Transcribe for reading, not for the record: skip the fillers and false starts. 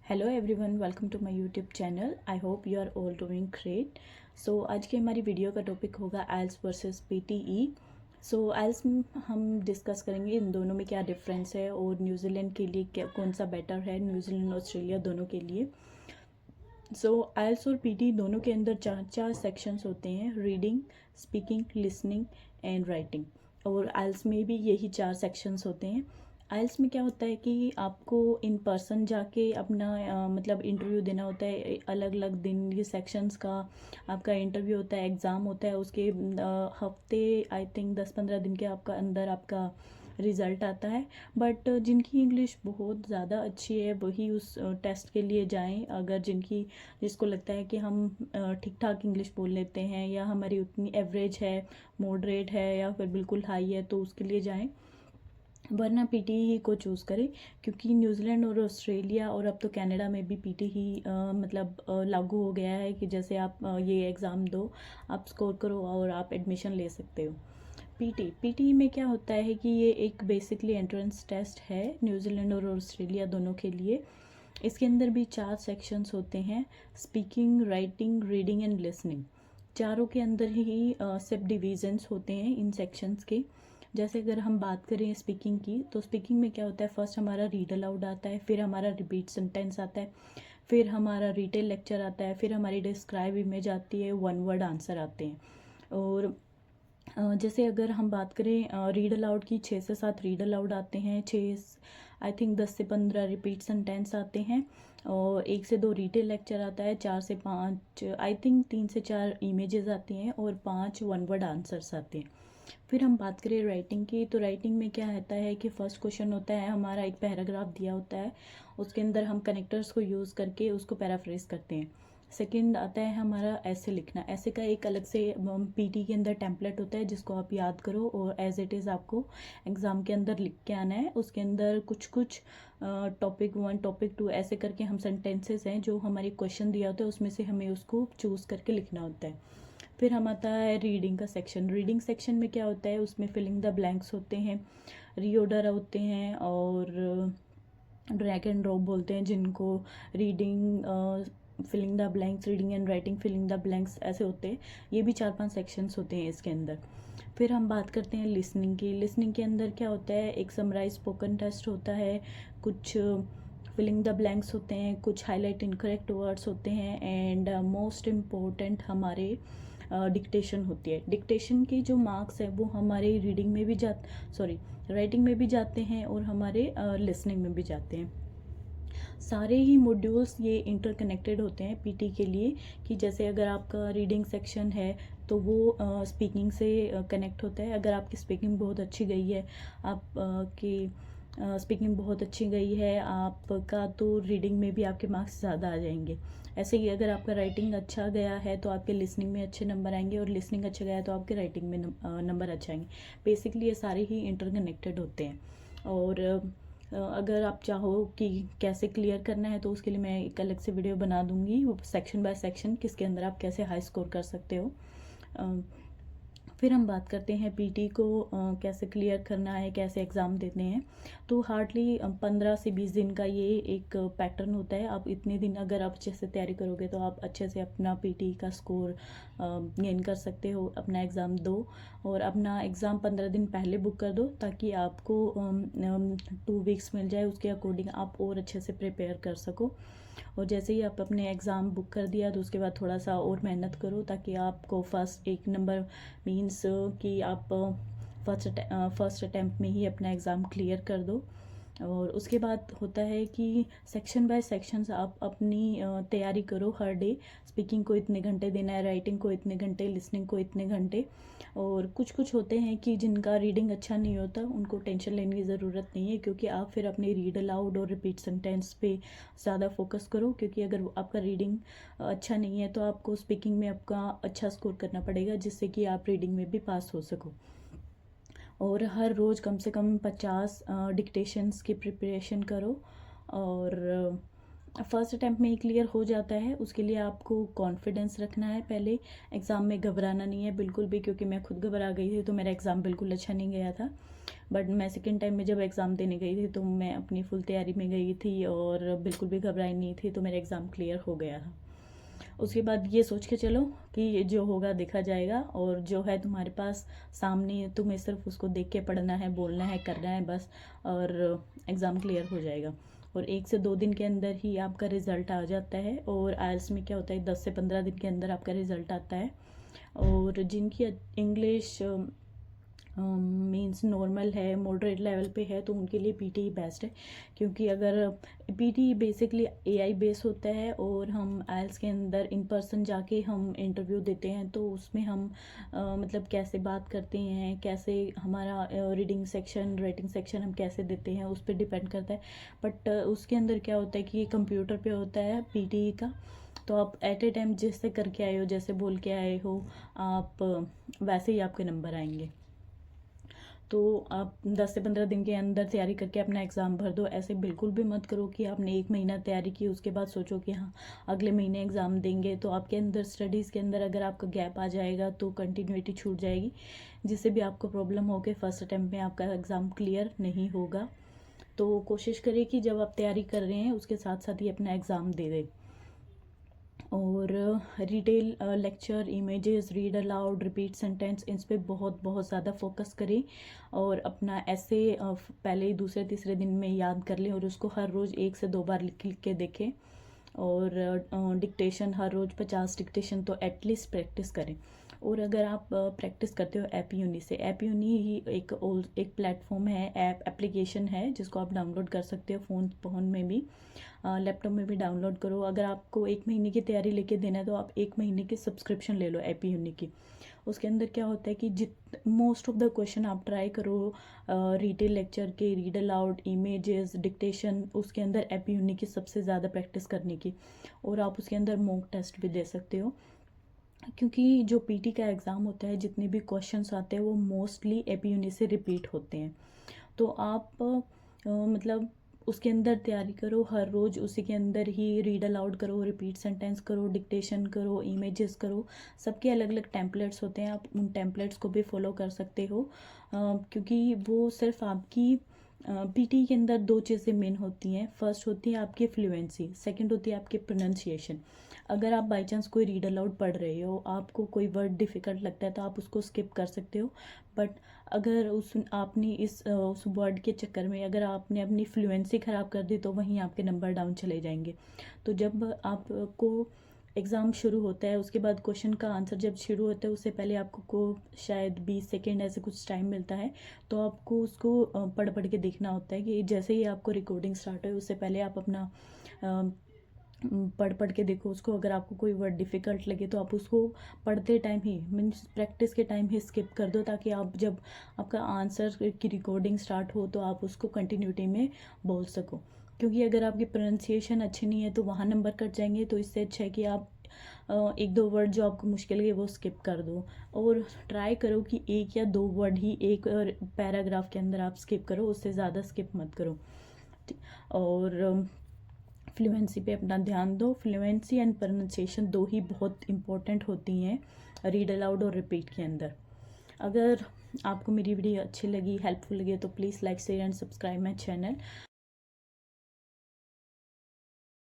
Hello everyone, welcome to my YouTube channel. I hope you are all doing great. So आज की हमारी video का topic होगा आइल्स versus PTE. सो आइल्स हम discuss करेंगे इन दोनों में क्या डिफरेंस है और न्यूजीलैंड के लिए क्या कौन सा बेटर है, न्यूजीलैंड ऑस्ट्रेलिया दोनों के लिए। सो आइल्स और पीटी दोनों के अंदर चार चार सेक्शंस होते हैं: reading, speaking, listening and writing. और आइल्स में भी यही चार सेक्शंस होते हैं। आइल्स में क्या होता है कि आपको इन पर्सन जाके अपना मतलब इंटरव्यू देना होता है। अलग अलग दिन ये सेक्शंस का आपका इंटरव्यू होता है, एग्ज़ाम होता है। उसके हफ्ते आई थिंक 10-15 दिन के आपका अंदर आपका रिज़ल्ट आता है। बट जिनकी इंग्लिश बहुत ज़्यादा अच्छी है वही उस टेस्ट के लिए जाएं। अगर जिसको लगता है कि हम ठीक ठाक इंग्लिश बोल लेते हैं या हमारी उतनी एवरेज है, मॉडरेट है या फिर बिल्कुल हाई है, तो उसके लिए जाएं। वरना पीटी ही को चूज़ करें, क्योंकि न्यूजीलैंड और ऑस्ट्रेलिया और अब तो कनाडा में भी पीटी ही मतलब लागू हो गया है कि जैसे आप ये एग्ज़ाम दो, आप स्कोर करो और आप एडमिशन ले सकते हो। पीटी में क्या होता है कि ये एक बेसिकली एंट्रेंस टेस्ट है न्यूजीलैंड और ऑस्ट्रेलिया दोनों के लिए। इसके अंदर भी चार सेक्शंस होते हैं: speaking, writing, reading and listening. चारों के अंदर ही सब डिविजन्स होते हैं इन सेक्शंस के। जैसे अगर हम बात करें स्पीकिंग की, तो स्पीकिंग में क्या होता है, फर्स्ट हमारा रीड अलाउड आता है, फिर हमारा रिपीट सेंटेंस आता है, फिर हमारा रिटेल लेक्चर आता है, फिर हमारी डिस्क्राइब इमेज आती है, वन वर्ड आंसर आते हैं। और जैसे अगर हम बात करें रीड अलाउड की, 6 से 7 रीड अलाउड आते हैं, 10 से 15 रिपीट सेंटेंस आते हैं, और 1 से 2 रिटेल लेक्चर आता है, 4 से 5 आई थिंक 3 से 4 इमेजेस आती हैं, और 5 वन वर्ड आंसर्स आते हैं। फिर हम बात करें राइटिंग की, तो राइटिंग में क्या रहता है कि फर्स्ट क्वेश्चन होता है हमारा, एक पैराग्राफ दिया होता है, उसके अंदर हम कनेक्टर्स को यूज़ करके उसको पैराफ्रेज करते हैं। सेकंड आता है हमारा ऐसे लिखना। ऐसे का एक अलग से पीटी के अंदर टेम्पलेट होता है जिसको आप याद करो और एज इट इज़ आपको एग्ज़ाम के अंदर लिख के आना है। उसके अंदर कुछ कुछ टॉपिक 1, टॉपिक 2 ऐसे करके हम सेंटेंसेस हैं जो हमारे क्वेश्चन दिया होता है उसमें से हमें उसको चूज़ करके लिखना होता है। फिर हम आता है रीडिंग का सेक्शन। रीडिंग सेक्शन में क्या होता है, उसमें फिलिंग द ब्लैंक्स होते हैं, रीऑर्डर होते हैं, और ड्रैग एंड ड्रॉप बोलते हैं जिनको। Reading filling the blanks, reading and writing filling the blanks ऐसे होते हैं। ये भी 4-5 सेक्शंस होते हैं इसके अंदर। फिर हम बात करते हैं लिसनिंग की। लिसनिंग के अंदर क्या होता है, एक समराइज स्पोकन टेस्ट होता है, कुछ फिलिंग द ब्लैंक्स होते हैं, कुछ हाईलाइट इनकरेक्ट वर्ड्स होते हैं, एंड मोस्ट इम्पोर्टेंट हमारे डिक्टेशन होती है। डिक्टेशन के जो मार्क्स है वो हमारे रीडिंग में भी राइटिंग में भी जाते हैं और हमारे लिसनिंग में भी जाते हैं। सारे ही मॉड्यूल्स ये इंटरकनेक्टेड होते हैं पीटी के लिए, कि जैसे अगर आपका रीडिंग सेक्शन है तो वो स्पीकिंग से कनेक्ट होता है। अगर आपकी स्पीकिंग बहुत अच्छी गई है, आपकी स्पीकिंग बहुत अच्छी गई है आपका, तो रीडिंग में भी आपके मार्क्स ज़्यादा आ जाएंगे। ऐसे ही अगर आपका राइटिंग अच्छा गया है तो आपके लिसनिंग में अच्छे नंबर आएंगे, और लिसनिंग अच्छा गया है तो आपके राइटिंग में नंबर अच्छे आएंगे। बेसिकली ये सारे ही इंटरकनेक्टेड होते हैं। और अगर आप चाहो कि कैसे क्लियर करना है तो उसके लिए मैं एक अलग से वीडियो बना दूंगी, वो सेक्शन बाय सेक्शन, किसके अंदर आप कैसे हाई स्कोर कर सकते हो। फिर हम बात करते हैं पीटी को कैसे क्लियर करना है, कैसे एग्ज़ाम देते हैं। तो हार्डली 15 से 20 दिन का ये एक पैटर्न होता है। आप इतने दिन अगर आप अच्छे से तैयारी करोगे तो आप अच्छे से अपना पीटी का स्कोर गेन कर सकते हो, अपना एग्ज़ाम दो। और अपना एग्ज़ाम 15 दिन पहले बुक कर दो ताकि आपको 2 वीक्स मिल जाए, उसके अकॉर्डिंग आप और अच्छे से प्रिपेयर कर सको। और जैसे ही आप अपने एग्ज़ाम बुक कर दिया तो उसके बाद थोड़ा सा और मेहनत करो ताकि आपको फर्स्ट एक नंबर मीन्स कि आप फर्स्ट अटैम्प्ट में ही अपना एग्ज़ाम क्लियर कर दो। और उसके बाद होता है कि सेक्शन बाय सेक्शंस आप अपनी तैयारी करो हर डे। स्पीकिंग को इतने घंटे देना है, राइटिंग को इतने घंटे, लिसनिंग को इतने घंटे। और कुछ कुछ होते हैं कि जिनका रीडिंग अच्छा नहीं होता उनको टेंशन लेने की ज़रूरत नहीं है, क्योंकि आप फिर अपने रीड अलाउड और रिपीट सेंटेंस पे ज़्यादा फोकस करो। क्योंकि अगर आपका रीडिंग अच्छा नहीं है तो आपको स्पीकिंग में आपका अच्छा स्कोर करना पड़ेगा, जिससे कि आप रीडिंग में भी पास हो सको। और हर रोज़ कम से कम 50 डिक्टेशंस की प्रिपरेशन करो। और फर्स्ट अटैम्प्ट में ही क्लियर हो जाता है। उसके लिए आपको कॉन्फिडेंस रखना है, पहले एग्ज़ाम में घबराना नहीं है बिल्कुल भी, क्योंकि मैं खुद घबरा गई थी तो मेरा एग्ज़ाम बिल्कुल अच्छा नहीं गया था। बट मैं सेकेंड टाइम में जब एग्ज़ाम देने गई थी तो मैं अपनी फुल तैयारी में गई थी और बिल्कुल भी घबराई नहीं थी, तो मेरा एग्ज़ाम क्लियर हो गया था। उसके बाद ये सोच के चलो कि जो होगा देखा जाएगा, और जो है तुम्हारे पास सामने, तुम्हें सिर्फ उसको देख के पढ़ना है, बोलना है, करना है बस, और एग्ज़ाम क्लियर हो जाएगा। और 1 से 2 दिन के अंदर ही आपका रिज़ल्ट आ जाता है। और आइल्स में क्या होता है, 10 से 15 दिन के अंदर आपका रिज़ल्ट आता है। और जिनकी इंग्लिश मींस नॉर्मल है, मॉडरेट लेवल पे है, तो उनके लिए पीटी बेस्ट है। क्योंकि अगर पीटी बेसिकली एआई बेस होता है, और हम आइल्स के अंदर इन पर्सन जाके हम इंटरव्यू देते हैं, तो उसमें हम मतलब कैसे बात करते हैं, कैसे हमारा रीडिंग सेक्शन, राइटिंग सेक्शन हम कैसे देते हैं, उस पर डिपेंड करता है। बट उसके अंदर क्या होता है कि कंप्यूटर पे होता है पीटी का, तो आप एट ए टाइम जैसे करके आए हो, जैसे बोल के आए हो आप, वैसे ही आपके नंबर आएंगे। तो आप 10 से 15 दिन के अंदर तैयारी करके अपना एग्ज़ाम भर दो। ऐसे बिल्कुल भी मत करो कि आपने 1 महीना तैयारी की, उसके बाद सोचो कि हाँ अगले महीने एग्ज़ाम देंगे। तो आपके अंदर स्टडीज़ के अंदर अगर आपका गैप आ जाएगा तो कंटिन्यूटी छूट जाएगी, जिससे भी आपको प्रॉब्लम हो के फर्स्ट अटैम्प्ट में आपका एग्ज़ाम क्लियर नहीं होगा। तो कोशिश करें कि जब आप तैयारी कर रहे हैं उसके साथ साथ ही अपना एग्ज़ाम दे दें। और detail lecture, images, read aloud, repeat sentence, इन पे बहुत बहुत ज़्यादा फोकस करें। और अपना ऐसे पहले दूसरे तीसरे दिन में याद कर लें, और उसको हर रोज़ 1 से 2 बार लिख लिख के देखें। और डिक्टेशन हर रोज़ 50 डिक्टेशन तो एटलीस्ट प्रैक्टिस करें। और अगर आप प्रैक्टिस करते हो ऐप यूनी से, ऐप यूनी ही एक प्लेटफॉर्म है, एप्लीकेशन है, जिसको आप डाउनलोड कर सकते हो फ़ोन में भी, लैपटॉप में भी डाउनलोड करो। अगर आपको 1 महीने की तैयारी लेके देना है तो आप 1 महीने की सब्सक्रिप्शन ले लो ऐप यूनी की। उसके अंदर क्या होता है कि मोस्ट ऑफ द क्वेश्चन आप ट्राई करो रिटेल लेक्चर के, रीड अलाउड, इमेजेस, डिक्टेशन, उसके अंदर ऐप यूनी की सबसे ज़्यादा प्रैक्टिस करने की। और आप उसके अंदर मॉक टेस्ट भी दे सकते हो, क्योंकि जो पीटी का एग्ज़ाम होता है, जितने भी क्वेश्चंस आते हैं वो मोस्टली ऐप यूनी से रिपीट होते हैं। तो आप मतलब उसके अंदर तैयारी करो, हर रोज़ उसी के अंदर ही रीड अलाउड करो, रिपीट सेंटेंस करो, डिक्टेशन करो, इमेजेस करो। सबके अलग अलग टेम्पलेट्स होते हैं, आप उन टेम्पलेट्स को भी फॉलो कर सकते हो। क्योंकि वो सिर्फ आपकी पीटी के अंदर 2 चीज़ें मेन होती हैं। फर्स्ट होती है आपकी फ्लुएंसी, सेकंड होती है आपकी प्रोनाउंसिएशन। अगर आप बाई चांस कोई रीड अलाउड पढ़ रहे हो, आपको कोई वर्ड डिफ़िकल्ट लगता है तो आप उसको स्किप कर सकते हो। बट अगर आपने उस वर्ड के चक्कर में अगर आपने अपनी फ्लुएंसी ख़राब कर दी, तो वहीं आपके नंबर डाउन चले जाएंगे। तो जब आपको एग्ज़ाम शुरू होता है, उसके बाद क्वेश्चन का आंसर जब शुरू होता है, उससे पहले आपको शायद 20 सेकेंड ऐसे कुछ टाइम मिलता है। तो आपको उसको पढ़ पढ़ के देखना होता है कि जैसे ही आपको रिकॉर्डिंग स्टार्ट हो, उससे पहले आप अपना पढ़ पढ़ के देखो उसको। अगर आपको कोई वर्ड डिफ़िकल्ट लगे तो आप उसको पढ़ते टाइम ही, मीन्स प्रैक्टिस के टाइम ही स्किप कर दो, ताकि आप जब आपका आंसर की रिकॉर्डिंग स्टार्ट हो तो आप उसको कंटिन्यूटी में बोल सको। क्योंकि अगर आपकी प्रोनाउंसिएशन अच्छी नहीं है तो वहाँ नंबर कट जाएंगे। तो इससे अच्छा है कि आप 1-2 वर्ड जो आपको मुश्किल लगे वो स्किप कर दो। और ट्राई करो कि 1 या 2 वर्ड ही एक पैराग्राफ के अंदर आप स्किप करो, उससे ज़्यादा स्किप मत करो। और फ्लुएंसी पे अपना ध्यान दो। फ्लुएंसी एंड प्रोनाउंसिएशन 2 ही बहुत इंपॉर्टेंट होती हैं रीड अलाउड और रिपीट के अंदर। अगर आपको मेरी वीडियो अच्छी लगी, हेल्पफुल लगी, तो please like, share and subscribe my channel.